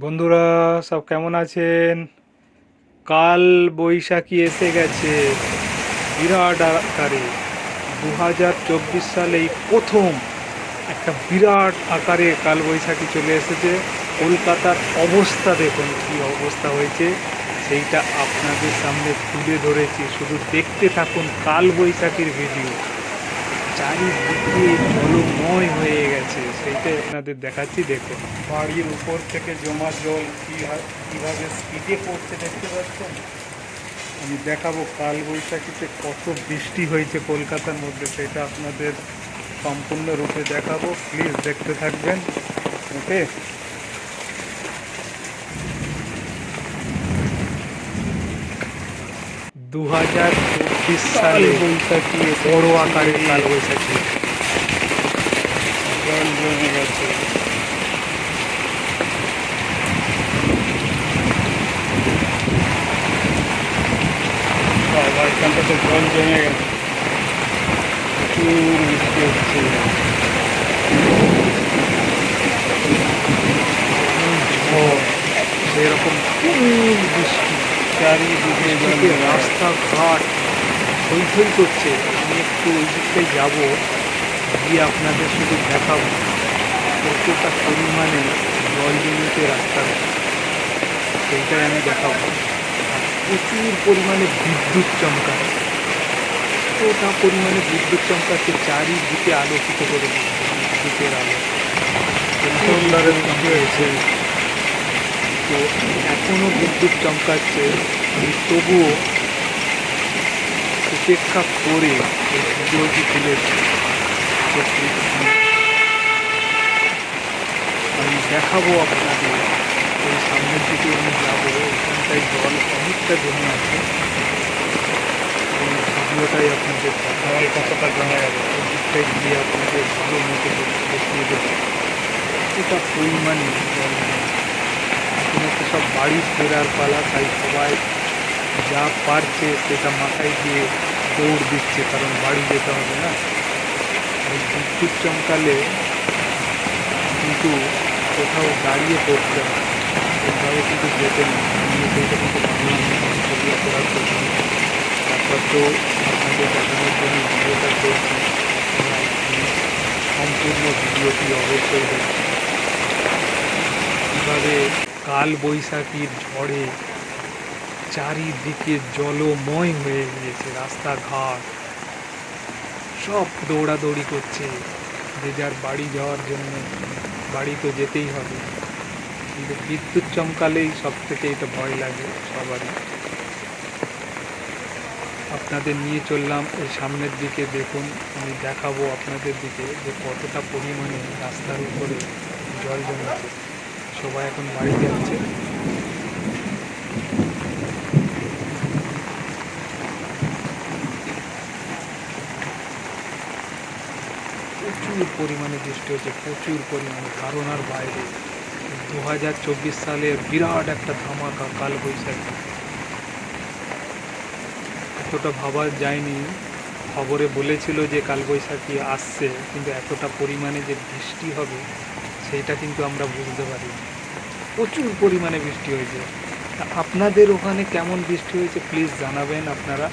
বন্ধুরা, সব কেমন আছেন? কাল বৈশাখী এসে গেছে বিরাট আকারে। 2024 সালেই প্রথম একটা বিরাট আকারে কাল বৈশাখী চলে এসেছে। কলকাতার অবস্থা দেখুন কি অবস্থা হয়েছে, সেইটা আপনাদের সামনে তুলে ধরেছি, শুধু দেখতে থাকুন কাল বৈশাখীর ভিডিও। চারিদিকে জলময় হয়ে গেছে, সেইটাই আপনাদের দেখাচ্ছি, দেখুন। বাড়ির উপর থেকে জমা জল কিভাবে স্পিডে পড়ছে দেখতে পাচ্ছেন। আমি দেখাবো কাল বৈশাখীতে কত বৃষ্টি হয়েছে কলকাতার মধ্যে, সেটা আপনাদের সম্পূর্ণরূপে দেখাবো। প্লিজ দেখতে থাকবেন। ওকে। 2024 সালে বৈশাখী বড় আকারের কাল বৈশাখী। জল জমে গেছে। বাবা, এখানটাতে জল জমে গেছে, প্রচুর বৃষ্টি হচ্ছে। ঝড়, সেরকম খুব বৃষ্টি, চারিদিকে জল, রাস্তাঘাট থই থই করছে। আমি একটু ওই দিকটায় যাবো, গিয়ে আপনাদের শুধু দেখাবো কতটা পরিমাণে জল জমেছে রাস্তার, সেইটাই আমি দেখাবো। আর প্রচুর পরিমাণে বিদ্যুৎ চমকাচ্ছে, এতটা পরিমাণে বিদ্যুৎ চমকাচ্ছে, চারিদিকে আলোকিত করে দিচ্ছে বিদ্যুতের আলো। সুন্দর বৃষ্টি হয়েছে, তো এখনও বিদ্যুৎ চমকাচ্ছে। আমি তবুও উপেক্ষা করে এই ভিডিওটি তুলেছি। তো আমি দেখাবো আপনাদের, ওই সামনের দিকে আমি যাবো, ওখানটায় জল অনেকটা জমে আছে। এই ভিডিওটাই আপনাদের জল কতটা জমে গেছে ওই দিকটায় গিয়ে আপনাদের ভালো মতো দেখিয়ে দেবো কতটা পরিমাণে জল জমে আছে। এখন হচ্ছে সব বাড়ি ফেরার পালা, তাই সবাই যা পারছে সেটা মাথায় দিয়ে দৌড় দিচ্ছে, কারণ বাড়ি যেতে হবে না। এই বিদ্যুৎ চমকালে কিন্তু কোথাও দাঁড়িয়ে পড়তে হয়, এইভাবে কিন্তু যেতে নেই। আমি সেইটা কিন্তু ভাবলাম ছবি করার জন্য, তারপর তো আপনাদের দেখানোর জন্য ভিডিওটা করছি। সম্পূর্ণ ভিডিওটি অবশ্যই দেখুন কীভাবে কাল বৈশাখীর ঝড়ে চারিদিকে জলময় হয়ে গিয়েছে। রাস্তাঘাট সব দৌড়াদৌড়ি করছে, যে যার বাড়ি যাওয়ার জন্য। বাড়ি তো যেতেই হবে, কিন্তু বিদ্যুৎ চমকালেই সব থেকে এটা ভয় লাগে সবারই। আপনাদের নিয়ে চললাম এই সামনের দিকে, দেখুন আমি দেখাবো আপনাদের দিকে যে কতটা পরিমাণে রাস্তার উপরে জল জমেছে। সবাই এখন বাড়ি যাচ্ছে। প্রচুর পরিমাণে বৃষ্টি হচ্ছে, প্রচুর পরিমাণে, ধারণার বাইরে। 2024 সালের বিরাট একটা ধামাকা কাল বৈশাখী, এতটা ভাবা যায়নি। খবরে বলেছিল যে কালবৈশাখী আসছে, কিন্তু এতটা পরিমাণে যে বৃষ্টি হবে সেইটা কিন্তু আমরা বুঝতে পারি। প্রচুর পরিমাণে বৃষ্টি হয়েছে। তা আপনাদের ওখানে কেমন বৃষ্টি হয়েছে প্লিজ জানাবেন আপনারা।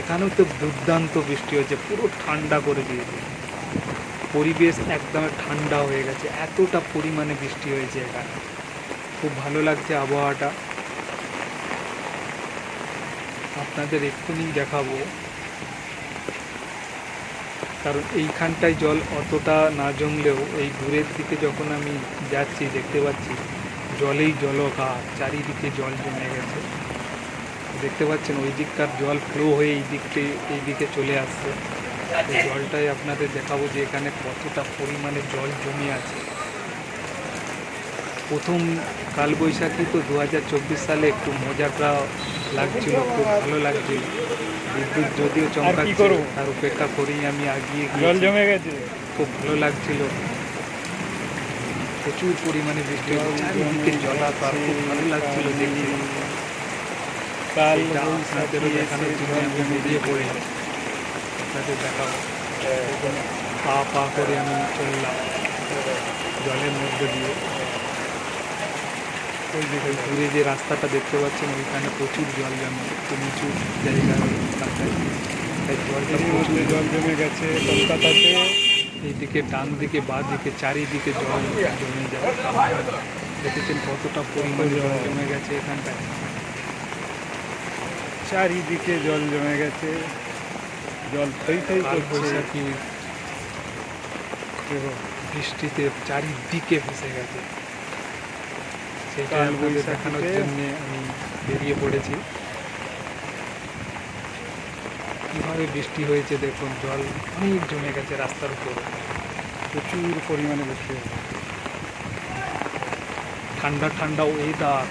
এখানেও তো দুর্দান্ত বৃষ্টি হয়েছে, পুরো ঠান্ডা করে দিয়েছে, পরিবেশ একদম ঠান্ডা হয়ে গেছে, এতটা পরিমাণে বৃষ্টি হয়েছে এখানে। খুব ভালো লাগছে আবহাওয়াটা, আপনাদের এক্ষুনি দেখাবো। কারণ এইখানটায় জল অতটা না জমলেও এই দূরের দিকে যখন আমি যাচ্ছি দেখতে পাচ্ছি জলেই জলকার, চারিদিকে জল জমে গেছে। দেখতে পাচ্ছেন ওই দিককার জল ফ্লো হয়ে এই দিকে চলে আসছে। এই জলটাই আপনাদের দেখাবো যে এখানে কতটা পরিমাণে জল জমে আছে। প্রথম কালবৈশাখী তো 2024 সালে একটু মজাটা লাগছিল, খুব ভালো লাগছিল। বিদ্যুৎ যদিও চমকাচ্ছে, তার উপেক্ষা করেই আমি আগিয়ে গিয়ে জল জমে গেছে, খুব ভালো লাগছিল। প্রচুর পরিমাণে বৃষ্টি হচ্ছে, চারিদিকে জলাকার, খুব ভালো লাগছিল দেখতে। সেইটা আপনাদেরও দেখানোর জন্য আমি বেরিয়ে পড়ে আপনাদের দেখাবো। পা পা করে আমি চললাম জলের মধ্যে দিয়ে। ওই যে দূরে যে রাস্তাটা দেখতে পাচ্ছেন ওইখানে প্রচুর জল জমে, একটু নিচু জায়গা ওইখানটায়, তাই জলটা প্রচুর জল জমে গেছে কলকাতাতে। এইদিকে ডান দিকে বাঁ দিকে চারিদিকে জল জমে যায়। দেখেছেন কতটা পরিমাণে জল জমে গেছে এখানটায়। চারিদিকে জল জমে গেছে, জল থই থই কাল করছে। বৈশাখী বৃষ্টিতে চারিদিকে ভেসে গেছে, সেটা কাল আপনাদের বৈশাখীতে দেখানোর জন্য আমি বেরিয়ে পড়েছি। কীভাবে বৃষ্টি হয়েছে দেখুন, জল অনেক জমে গেছে রাস্তার উপরে, প্রচুর পরিমাণে বৃষ্টি হয়েছে। ঠান্ডা ঠান্ডা ওয়েদার,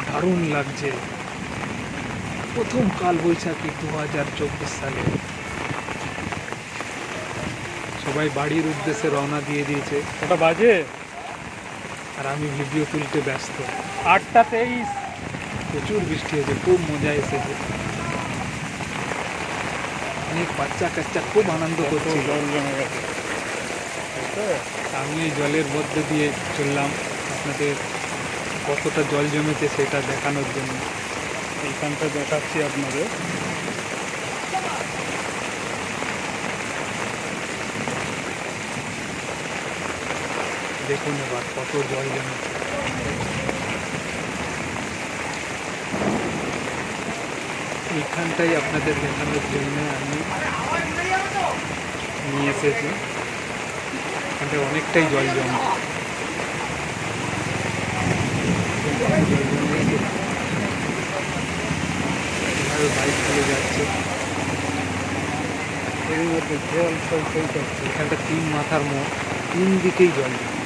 দারুণ লাগছে। প্রথম কাল বৈশাখী 2024 সালে। সবাই বাড়ির উদ্দেশ্যে রওনা দিয়ে দিয়েছে, ওটা বাজে আর আমি ভিডিও তুলতে ব্যস্ত। 8টা 23। প্রচুর বৃষ্টি হয়েছে, খুব মজা এসেছে। অনেক বাচ্চা কাচ্চা খুব আনন্দ করছিল। জল জমে গেছে। আমি এই জলের মধ্যে দিয়ে চললাম আপনাদের কতটা জল জমেছে সেটা দেখানোর জন্য। এইখানটা দেখাচ্ছি আপনাদের। দেখুন এবার কত জল জমেছে। এইখানটাই আপনাদের দেখানোর জন্য আমি নিয়ে এসেছি। এখানটায় অনেকটাই জল জমে, এভাবে বাইক চলে যাচ্ছে। এর মধ্যে জল থই থই করছে। এখানটা 3 মাথার মোড়, 3 দিকেই জল জমে।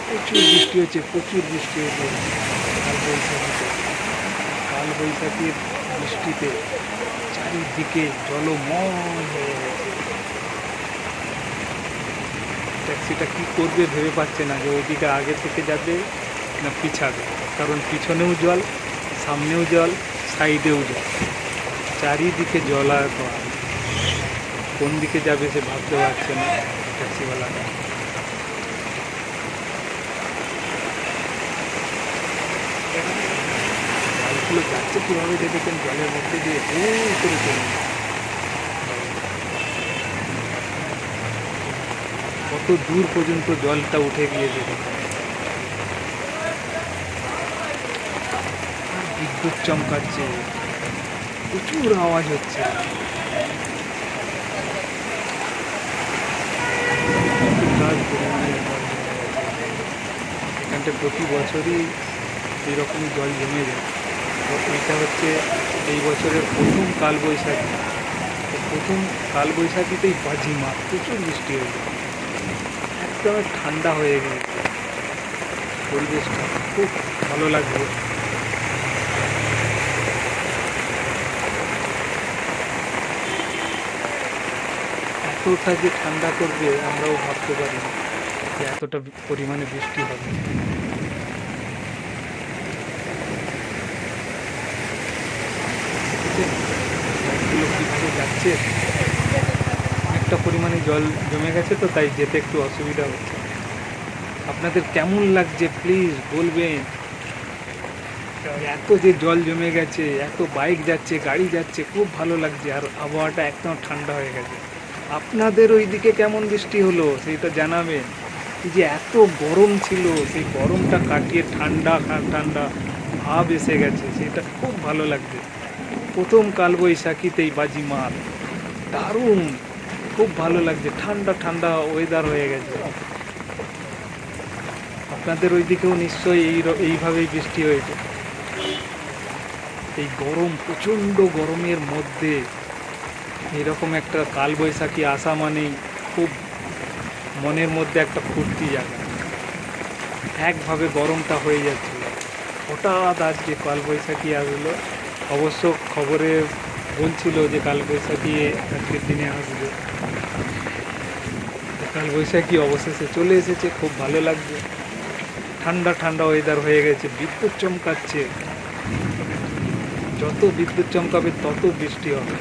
প্রচুর বৃষ্টি হচ্ছে, প্রচুর বৃষ্টি হচ্ছে কাল বৈশাখীতে। কাল বৈশাখীর বৃষ্টিতে চারিদিকে জলময় হয়ে গেছে। ট্যাক্সিটা কি করবে ভেবে পাচ্ছে না যে ওইদিকে আগে থেকে যাবে না পিছাবে, কারণ পিছনেও জল, সামনেও জল, সাইডেও জল, চারিদিকে জলাকার। কোন দিকে যাবে সে ভাবতে পারছে না ট্যাক্সিওয়ালাটা। বাইকগুলো যাচ্ছে কীভাবে দেখেছেন, জলের মধ্যে দিয়ে হুল করে চলে কত দূর পর্যন্ত জলটা উঠে গিয়েছে। আর বিদ্যুৎ চমকাচ্ছে, প্রচুর আওয়াজ হচ্ছে। বিরাট পরিমাণে জল জমে গেছে। এখানটা প্রতি বছরই এইরকমই জল জমে যায়। এটা হচ্ছে এই বছরের প্রথম কালবৈশাখী। প্রথম কালবৈশাখীতেই বাজিমাত, প্রচুর বৃষ্টি হয়েছে, একদম ঠান্ডা হয়ে গেছে পরিবেশটা, খুব ভালো লাগবে। এতটা যে ঠান্ডা করবে আমরাও ভাবতে পারি না যে এতটা পরিমাণে বৃষ্টি হবে। বাইকগুলো কীভাবে যাচ্ছে, অনেকটা পরিমাণে জল জমে গেছে তো তাই যেতে একটু অসুবিধা হচ্ছে। আপনাদের কেমন লাগছে প্লিজ বলবেন। এত যে জল জমে গেছে, এত বাইক যাচ্ছে, গাড়ি যাচ্ছে, খুব ভালো লাগছে, আর আবহাওয়াটা একদম ঠান্ডা হয়ে গেছে। আপনাদের ওইদিকে কেমন বৃষ্টি হলো সেইটা জানাবেন। এই যে এত গরম ছিল, সেই গরমটা কাটিয়ে ঠান্ডা ঠান্ডা ভাব এসে গেছে, সেটা খুব ভালো লাগছে। প্রথম কালবৈশাখীতেই বাজিমাত, দারুণ, খুব ভালো লাগছে, ঠান্ডা ঠান্ডা ওয়েদার হয়ে গেছে। আপনাদের ওইদিকেও নিশ্চয়ই এইভাবেই বৃষ্টি হয়েছে। এই গরম, প্রচণ্ড গরমের মধ্যে এরকম একটা কালবৈশাখী আসা মানেই খুব মনের মধ্যে একটা ফুর্তি জায়গা, একভাবে গরমটা হয়ে যাচ্ছিল। হঠাৎ আজকে কালবৈশাখী আসলো, অবশ্য খবরে বলছিল যে কালবৈশাখী আজকের দিনে আসবে। কালবৈশাখী অবশেষে চলে এসেছে, খুব ভালো লাগছে, ঠান্ডা ঠান্ডা ওয়েদার হয়ে গেছে। বিদ্যুৎ চমকাচ্ছে, যত বিদ্যুৎ চমকাবে তত বৃষ্টি হবে।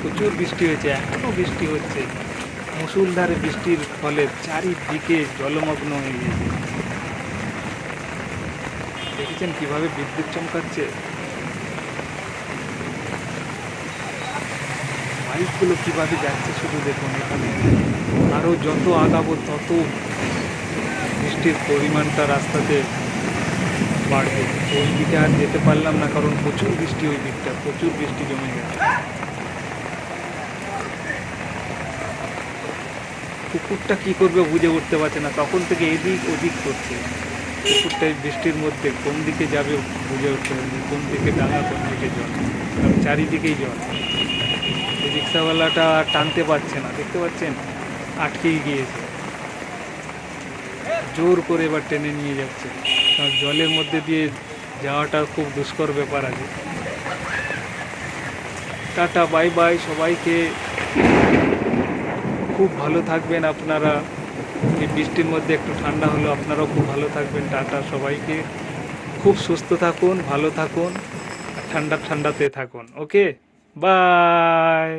প্রচুর বৃষ্টি হয়েছে, এখনও বৃষ্টি হচ্ছে। মুষলধারে বৃষ্টির ফলে চারিদিকে জলমগ্ন হয়ে গিয়েছে। দেখেছেন কিভাবে বিদ্যুৎ চমকাচ্ছে? বাইকগুলো কিভাবে যাচ্ছে শুধু দেখুন এখানে। আরো যত আগাবো তত বৃষ্টির পরিমাণটা রাস্তাতে বাড়বে। ওই দিকে আর যেতে পারলাম না, কারণ প্রচুর বৃষ্টি, ওই দিকটা প্রচুর বৃষ্টি জমে গেছে। কুকুরটা কি করবে বুঝে উঠতে পারছে না, তখন থেকে এদিক ওদিক করছে। কুকুরটা এই বৃষ্টির মধ্যে কোন দিকে যাবে বুঝে উঠতে পারছে না, কোন দিকে ডাঙা কোন দিকে জল, কারণ চারিদিকেই জল। এই রিক্সাওয়ালাটা আর টানতে পারছে না, দেখতে পাচ্ছেন আটকেই গিয়েছে। জোর করে এবার টেনে নিয়ে যাচ্ছে, কারণ জলের মধ্যে দিয়ে যাওয়াটা খুব দুষ্কর ব্যাপার আছে। টাটা বাই বাই সবাইকে, খুব ভালো থাকবেন আপনারা। এই বৃষ্টির মধ্যে একটু ঠান্ডা হলো, আপনারাও খুব ভালো থাকবেন। টাটা সবাইকে, খুব সুস্থ থাকুন, ভালো থাকুন, আর ঠান্ডাতে থাকুন। ওকে, বাই।